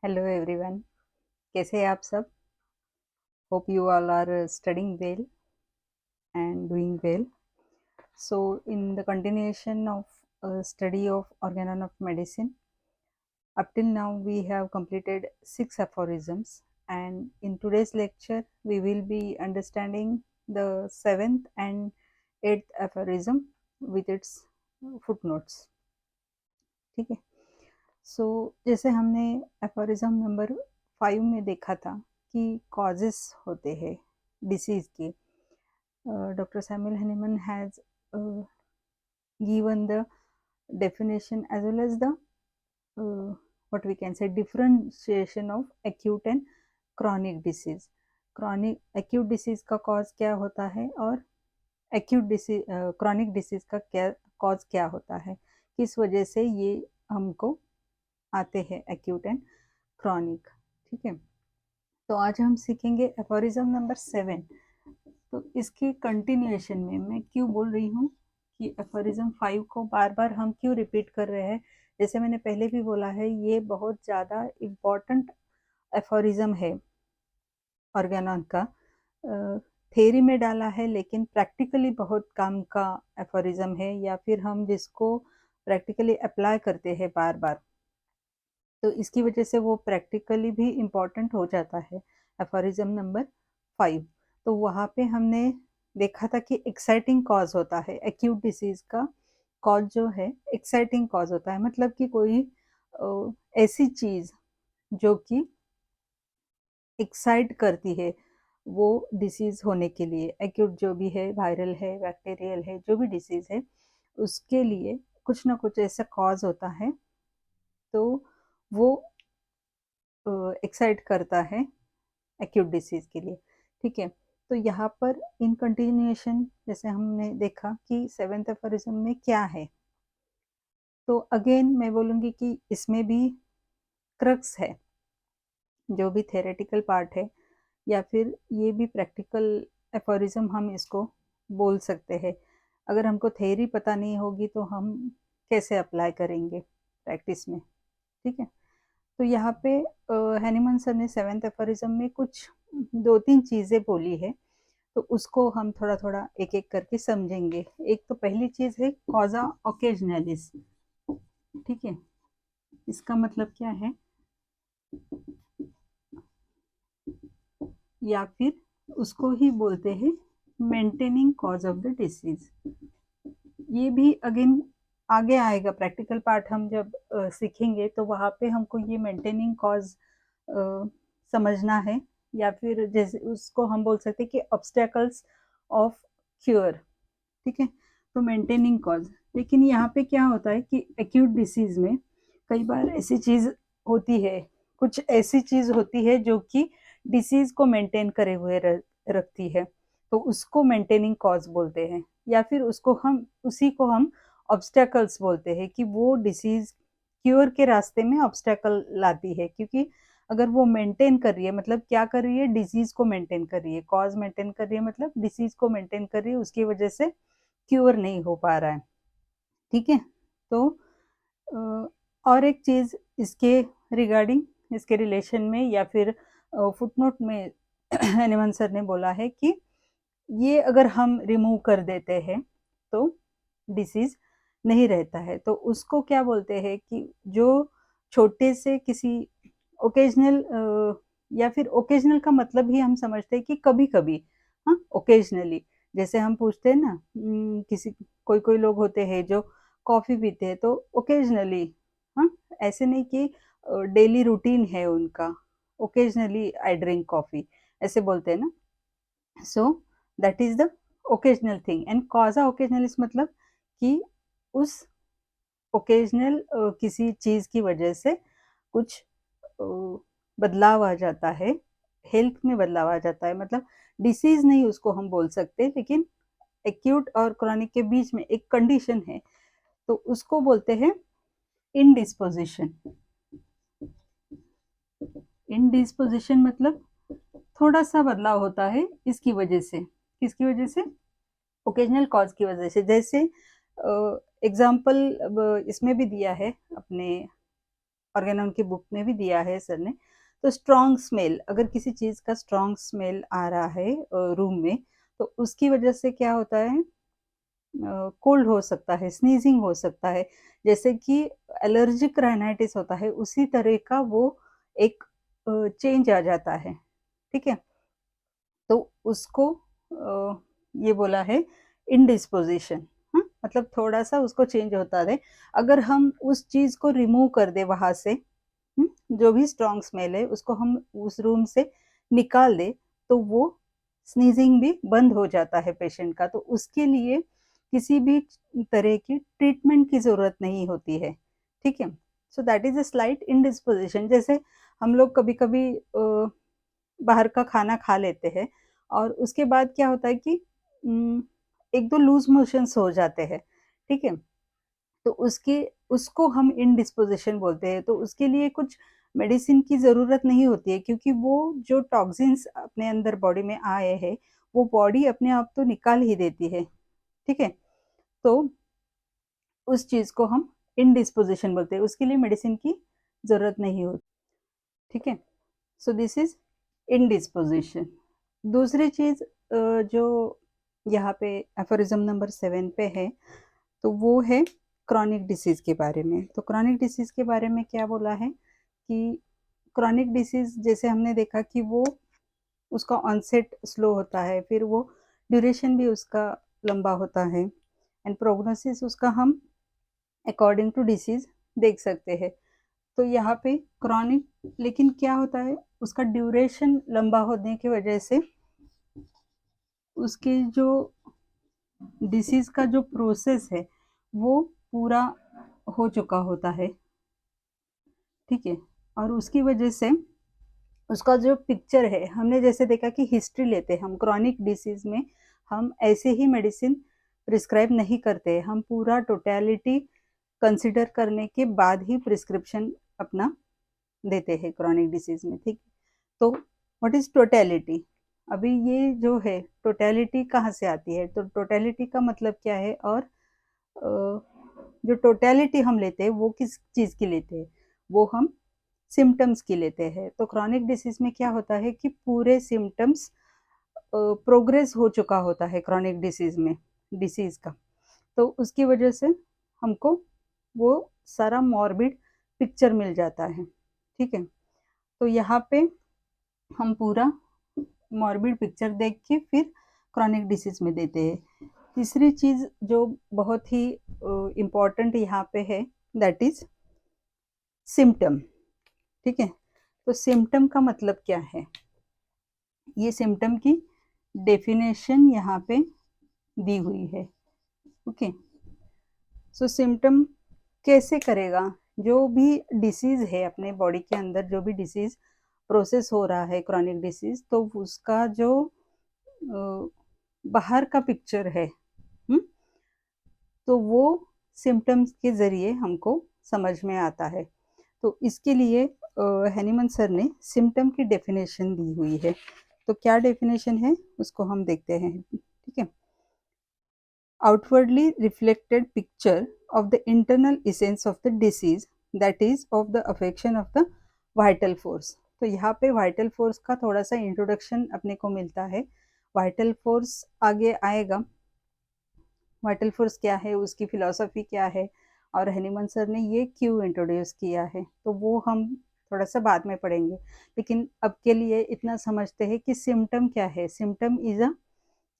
Hello everyone, कैसे हैं आप सब? Hope you all are studying well and doing well. So in the continuation of study of organon of medicine, up till now we have completed 6 aphorisms, and in today's lecture we will be understanding the 7th and 8th aphorism with its footnotes. ठीक है. सो जैसे हमने aphorism number 5 में देखा था कि causes होते हैं डिसीज के. Doctor Samuel Hahnemann has given the definition as well as the what we can say differentiation of acute and chronic disease. chronic acute disease का कॉज क्या होता है और एक्यूट डिसीज chronic disease का क्या कॉज क्या होता है, किस वजह से ये हमको आते हैं एक्यूट एंड क्रॉनिक. ठीक है. तो आज हम सीखेंगे एफोरिज्म नंबर 7. तो इसके कंटिन्यूएशन में मैं क्यों बोल रही हूँ कि एफोरिज्म 5 को बार बार हम क्यों रिपीट कर रहे हैं. जैसे मैंने पहले भी बोला है, ये बहुत ज़्यादा इम्पॉर्टेंट एफोरिज्म है ऑर्गेनॉन का. थेरी में डाला है लेकिन प्रैक्टिकली बहुत काम का एफोरिज्म है, या फिर हम जिसको प्रैक्टिकली अप्लाई करते हैं बार बार, तो इसकी वजह से वो प्रैक्टिकली भी इम्पॉर्टेंट हो जाता है. एफोरिज्म नंबर 5, तो वहाँ पे हमने देखा था कि एक्साइटिंग कॉज होता है एक्यूट डिसीज का. कॉज जो है एक्साइटिंग कॉज होता है, मतलब कि कोई ऐसी चीज़ जो कि एक्साइट करती है वो डिसीज़ होने के लिए. एक्यूट जो भी है, वायरल है, बैक्टीरियल है, जो भी डिसीज़ है, उसके लिए कुछ ना कुछ ऐसा कॉज होता है, तो वो एक्साइट करता है एक्यूट डिसीज़ के लिए. ठीक है. तो यहाँ पर इन कंटिन्यूएशन जैसे हमने देखा कि 7th एफोरिज्म में क्या है, तो अगेन मैं बोलूँगी कि इसमें भी क्रक्स है, जो भी थेरेटिकल पार्ट है, या फिर ये भी प्रैक्टिकल एफोरिज्म हम इसको बोल सकते हैं. अगर हमको थेरी पता नहीं होगी तो हम कैसे अप्लाई करेंगे प्रैक्टिस में. ठीक है. तो यहाँ पे हैनीमन सर ने 7th एफोरिज्म में कुछ 2-3 चीज़ें बोली है, तो उसको हम थोड़ा थोड़ा एक एक करके समझेंगे. एक तो पहली चीज़ है कॉजा ओकेजनलिस. ठीक है. इसका मतलब क्या है, या फिर उसको ही बोलते हैं maintaining cause of the disease. ये भी अगेन आगे आएगा, प्रैक्टिकल पार्ट हम जब सीखेंगे तो वहाँ पे हमको ये मेंटेनिंग कॉज समझना है, या फिर जैसे उसको हम बोल सकते हैं कि ऑब्स्टेकल्स ऑफ क्योर. ठीक है. तो मेंटेनिंग कॉज, लेकिन यहाँ पे क्या होता है कि एक्यूट डिसीज में कई बार ऐसी चीज़ होती है, कुछ ऐसी चीज़ होती है जो कि डिसीज को मेंटेन करे हुए रखती है, तो उसको मेंटेनिंग कॉज बोलते हैं. या फिर उसी को हम ऑब्स्टेकल्स बोलते हैं कि वो डिसीज क्योर के रास्ते में ऑब्स्टेकल लाती है, क्योंकि अगर वो मेंटेन कर रही है, मतलब क्या कर रही है, डिजीज को मेंटेन कर रही है. कॉज मेंटेन कर रही है मतलब डिसीज को मेंटेन कर रही है, उसकी वजह से क्योर नहीं हो पा रहा है. ठीक है. तो और एक चीज़ इसके रिगार्डिंग, इसके रिलेशन में, या फिर फुटनोट में हैनीमन सर ने बोला है कि ये अगर हम रिमूव कर देते हैं तो डिसीज नहीं रहता है. तो उसको क्या बोलते हैं कि जो छोटे से किसी ओकेजनल, या फिर ओकेजनल का मतलब ही हम समझते हैं कि कभी कभी, हाँ, ओकेजनली. जैसे हम पूछते हैं ना, किसी कोई कोई लोग होते हैं जो कॉफ़ी पीते हैं तो ओकेजनली, हाँ, ऐसे नहीं कि डेली रूटीन है उनका, ओकेजनली आई ड्रिंक कॉफ़ी, ऐसे बोलते हैं ना. So that is the occasional thing. And कॉजा ओकेजनलिस मतलब कि उस ओकेजनल किसी चीज़ की वजह से कुछ बदलाव आ जाता है, हेल्थ में बदलाव आ जाता है. मतलब डिसीज नहीं उसको हम बोल सकते, लेकिन एक्यूट और क्रॉनिक के बीच में एक कंडीशन है, तो उसको बोलते हैं इनडिस्पोजिशन. इनडिस्पोजिशन मतलब थोड़ा सा बदलाव होता है इसकी वजह से. किसकी वजह से? ओकेजनल कॉज की वजह से. जैसे एग्जाम्पल इसमें भी दिया है अपने ऑर्गेना उनकी बुक में भी दिया है सर ने। तो स्ट्रॉन्ग स्मेल, अगर किसी चीज़ का स्ट्रॉन्ग स्मेल आ रहा है रूम में, तो उसकी वजह से क्या होता है, कोल्ड हो सकता है, स्नीजिंग हो सकता है, जैसे कि एलर्जिक राइनाइटिस होता है उसी तरह का वो एक चेंज आ जाता है, ठीक है। तो उसको ये बोला है इंडिस्पोजिशन, मतलब थोड़ा सा उसको चेंज होता है। अगर हम उस चीज़ को रिमूव कर दे वहाँ से, जो भी स्ट्रॉन्ग स्मेल है उसको हम उस रूम से निकाल दे, तो वो स्नीजिंग भी बंद हो जाता है पेशेंट का। तो उसके लिए किसी भी तरह की ट्रीटमेंट की ज़रूरत नहीं होती है, ठीक है। So that is a slight indisposition. जैसे हम लोग कभी-कभी बाहर का खाना खा लेते हैं और उसके बाद क्या होता है कि एक दो लूज़ मोशंस हो जाते हैं, ठीक है? तो उसको हम इंडिस्पोज़िशन बोलते हैं। तो उसके लिए कुछ मेडिसिन की ज़रूरत नहीं होती है, क्योंकि वो जो टॉक्सिन्स अपने अंदर बॉडी में आए हैं, वो बॉडी अपने आप तो निकाल ही देती है, ठीक है? तो उस चीज़ को हम इंडिस्पोज़िशन बोलते हैं, उसके लिए मेडिसिन की ज़रूरत नहीं होती, ठीक है? So this is indisposition. दूसरी चीज़ जो यहाँ पे एफोरिज़्म नंबर 7 पे है, तो वो है क्रॉनिक डिसीज़ के बारे में। तो क्रॉनिक डिसीज़ के बारे में क्या बोला है कि क्रॉनिक डिसीज़ जैसे हमने देखा कि वो उसका ऑनसेट स्लो होता है, फिर वो ड्यूरेशन भी उसका लंबा होता है, एंड प्रोग्नोसिस उसका हम अकॉर्डिंग टू डिसीज़ देख सकते हैं। तो यहाँ पे क्रॉनिक, लेकिन क्या होता है, उसका ड्यूरेशन लंबा होने की वजह से उसके जो डिसीज़ का जो प्रोसेस है वो पूरा हो चुका होता है, ठीक है। और उसकी वजह से उसका जो पिक्चर है, हमने जैसे देखा कि हिस्ट्री लेते हैं हम क्रॉनिक डिसीज़ में, हम ऐसे ही मेडिसिन प्रिस्क्राइब नहीं करते, हम पूरा टोटलिटी कंसिडर करने के बाद ही प्रिस्क्रिप्शन अपना देते हैं क्रॉनिक डिसीज़ में, ठीक। तो व्हाट इज़ टोटलिटी? अभी ये जो है टोटलिटी कहाँ से आती है? तो टोटलिटी का मतलब क्या है, और जो टोटलिटी हम लेते हैं वो किस चीज़ की लेते हैं? वो हम सिम्पटम्स की लेते हैं। तो क्रॉनिक डिसीज़ में क्या होता है कि पूरे सिम्पटम्स प्रोग्रेस हो चुका होता है क्रॉनिक डिसीज़ में, डिसीज़ का। तो उसकी वजह से हमको वो सारा मॉर्बिड पिक्चर मिल जाता है, ठीक है। तो यहाँ पे हम पूरा मॉर्बिड पिक्चर देख के फिर क्रॉनिक डिसीज़ में देते हैं। तीसरी चीज़ जो बहुत ही इम्पोर्टेंट यहाँ पे है, दैट इज़ सिम्पटम, ठीक है। तो सिम्पटम का मतलब क्या है? ये सिम्पटम की डेफिनेशन यहाँ पे दी हुई है, ओके। सो सिम्पटम कैसे करेगा? जो भी डिसीज़ है अपने बॉडी के अंदर, जो भी डिसीज़ प्रोसेस हो रहा है क्रॉनिक डिसीज़, तो उसका जो बाहर का पिक्चर है, हुँ? तो वो सिम्पटम्स के ज़रिए हमको समझ में आता है। तो इसके लिए हैनीमन सर ने सिम्पटम की डेफिनेशन दी हुई है। तो क्या डेफिनेशन है उसको हम देखते हैं, ठीक है। Outwardly reflected picture of the internal essence of the disease, that is of the affection of the vital force. तो यहाँ पे वाइटल फोर्स का थोड़ा सा इंट्रोडक्शन अपने को मिलता है। वाइटल फोर्स आगे आएगा, वाइटल फोर्स क्या है, उसकी फिलॉसफी क्या है, और हैनीमन सर ने ये क्यों इंट्रोड्यूस किया है, तो वो हम थोड़ा सा बाद में पढ़ेंगे। लेकिन अब के लिए इतना समझते हैं कि सिम्टम क्या है। Symptom is a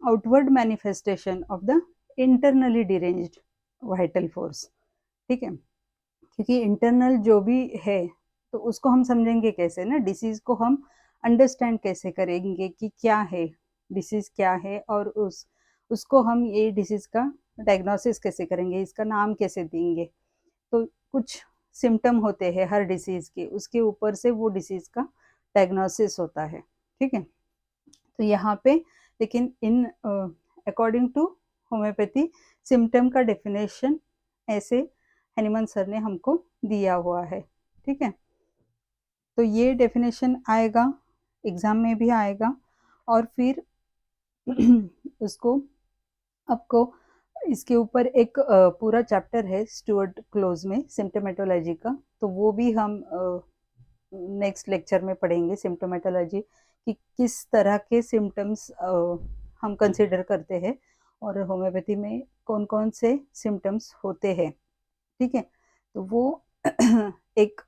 outward manifestation of the internally deranged vital force, ठीक है। क्योंकि इंटरनल जो भी है, तो उसको हम समझेंगे कैसे ना, डिसीज को हम अंडरस्टैंड कैसे करेंगे कि क्या है, डिसीज क्या है, और उसको हम ये डिसीज का डायग्नोसिस कैसे करेंगे, इसका नाम कैसे देंगे। तो कुछ सिम्टम होते हैं हर डिसीज के, उसके ऊपर से वो डिसीज का डायग्नोसिस होता है, ठीक है। तो यहाँ पे लेकिन in according to homeopathy symptom का डेफिनेशन ऐसे हैनीमन सर ने हमको दिया हुआ है, ठीक है। तो ये डेफिनेशन आएगा, एग्ज़ाम में भी आएगा, और फिर उसको आपको इसके ऊपर एक पूरा चैप्टर है स्टुअर्ट क्लोज में सिम्टोमेटोलॉजी का, तो वो भी हम नेक्स्ट लेक्चर में पढ़ेंगे। सिम्टोमेटोलॉजी कि किस तरह के सिम्टम्स हम कंसिडर करते हैं और होम्योपैथी में कौन कौन से सिम्टम्स होते हैं, ठीक है। तो वो एक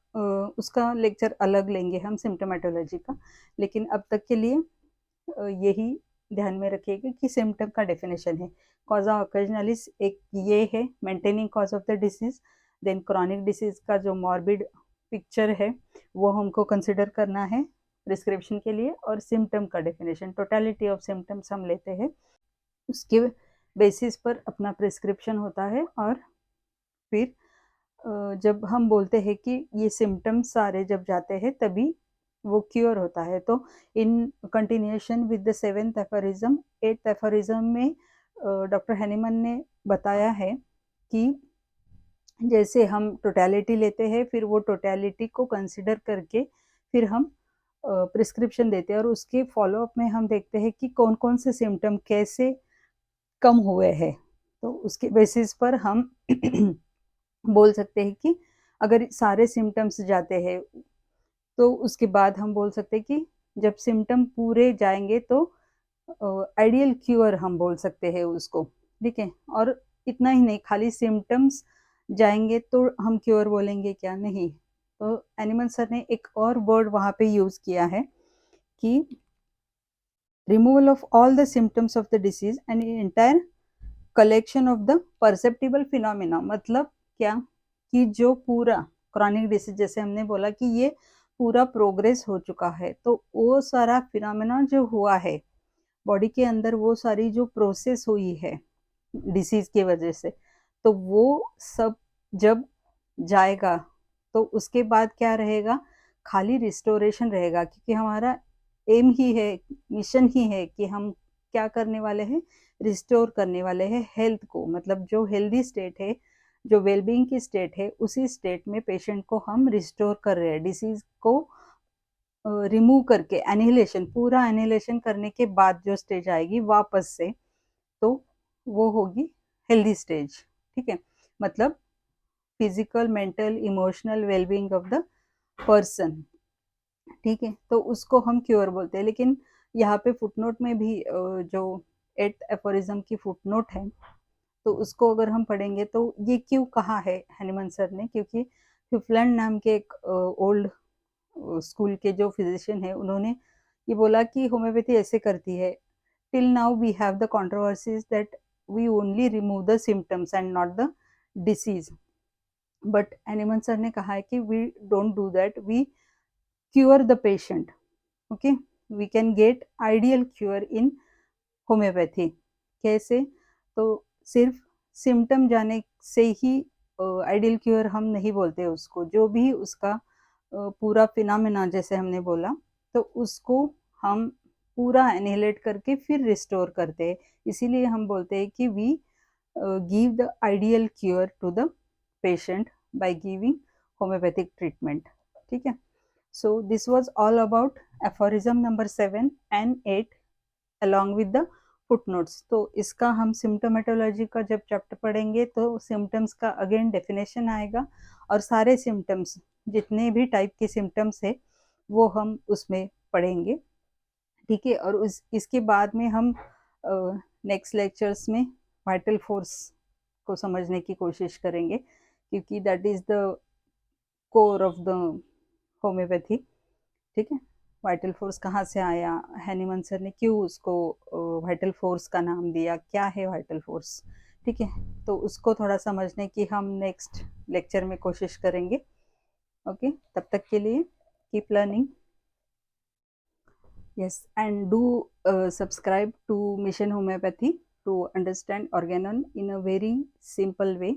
उसका लेक्चर अलग लेंगे हम सिम्टोमेटोलॉजी का, लेकिन अब तक के लिए यही ध्यान में रखिएगा कि सिम्टम का डेफिनेशन है कॉजा ऑकेजनलिस, एक ये है maintaining cause of the disease, then chronic disease का जो मॉर्बिड पिक्चर है वो हमको कंसिडर करना है प्रिस्क्रिप्शन के लिए, और सिम्टम का डेफिनेशन टोटलिटी ऑफ सिम्टम्स हम लेते हैं, उसके बेसिस पर अपना प्रिस्क्रिप्शन होता है। और फिर जब हम बोलते हैं कि ये सिम्टम्स सारे जब जाते हैं तभी वो क्योर होता है। तो in continuation with the 7th aphorism, 8th aphorism में डॉक्टर हैनीमन ने बताया है कि जैसे हम टोटलिटी लेते हैं, फिर वो टोटलिटी को कंसिडर करके फिर हम प्रिस्क्रिप्शन देते हैं, और उसके फॉलोअप में हम देखते हैं कि कौन कौन से सिम्टम कैसे कम हुए हैं। तो उसके बेसिस पर हम बोल सकते हैं कि अगर सारे सिम्टम्स जाते हैं तो उसके बाद हम बोल सकते हैं कि जब सिम्टम पूरे जाएंगे तो आइडियल क्योर हम बोल सकते हैं उसको, ठीक है। और इतना ही नहीं, खाली सिम्टम्स जाएंगे तो हम क्योर बोलेंगे क्या? नहीं। तो एनिमल सर ने एक और वर्ड वहाँ पे यूज किया है कि removal of all the symptoms of the disease and entire collection of the perceptible phenomena. मतलब क्या कि जो पूरा क्रॉनिक डिसीज, जैसे हमने बोला कि ये पूरा प्रोग्रेस हो चुका है, तो वो सारा फिनोमिना जो हुआ है बॉडी के अंदर, वो सारी जो प्रोसेस हुई है डिसीज की वजह से, तो वो सब जब जाएगा तो उसके बाद क्या रहेगा? खाली रिस्टोरेशन रहेगा, क्योंकि हमारा एम ही है, मिशन ही है कि हम क्या करने वाले हैं? रिस्टोर करने वाले हैं हेल्थ को। मतलब जो हेल्दी स्टेट है, जो वेलबींग की स्टेट है, उसी स्टेट में पेशेंट को हम रिस्टोर कर रहे हैं। डिसीज को रिमूव करके एनिहिलेशन, पूरा एनिहिलेशन करने के बाद जो स्टेज आएगी वापस से, तो वो होगी हेल्दी स्टेज, ठीक है। मतलब physical, mental, emotional wellbeing of the person, ठीक है। तो उसको हम क्योर बोलते हैं। लेकिन यहाँ पे फुटनोट में भी जो 8th एफोरिज्म की फुटनोट है, तो उसको अगर हम पढ़ेंगे तो ये क्यों कहा है हैनीमन सर ने, क्योंकि हिफलैंड नाम के एक ओल्ड स्कूल के जो फिजिशियन है, उन्होंने ये बोला कि होम्योपैथी ऐसे करती है, till now we have the controversies that we only remove the symptoms and not the disease, but Hahnemann sir ने कहा है कि we don't do that, we cure the patient, okay. We can get ideal cure in homeopathy. कैसे? तो सिर्फ symptom जाने से ही ideal cure हम नहीं बोलते उसको। जो भी उसका पूरा फिनोमेना जैसे हमने बोला, तो उसको हम पूरा एनिहिलेट करके फिर रिस्टोर करते हैं। इसीलिए हम बोलते हैं कि we give the ideal cure to the patient by giving homeopathic treatment, ठीक है। So this was all about aphorism number 7 and 8 along with the footnotes. तो इसका हम सिम्टोमेटोलॉजी का जब चैप्टर पढ़ेंगे तो सिम्टम्स का अगेन डेफिनेशन आएगा, और सारे सिम्टम्स, जितने भी टाइप के सिम्टम्स है, वो हम उसमें पढ़ेंगे, ठीक है। और इसके बाद में हम नेक्स्ट लेक्चर्स में वाइटल फोर्स को समझने की कोशिश करेंगे, क्योंकि that is the core of the homeopathy, ठीक है। वाइटल फोर्स कहाँ से आया, हैनीमन सर ने क्यों उसको वाइटल फोर्स का नाम दिया, क्या है वाइटल फोर्स, ठीक है। तो उसको थोड़ा समझने की हम नेक्स्ट लेक्चर में कोशिश करेंगे, ओके। तब तक के लिए keep learning, yes, and do subscribe to mission homeopathy to understand organon in a very simple way.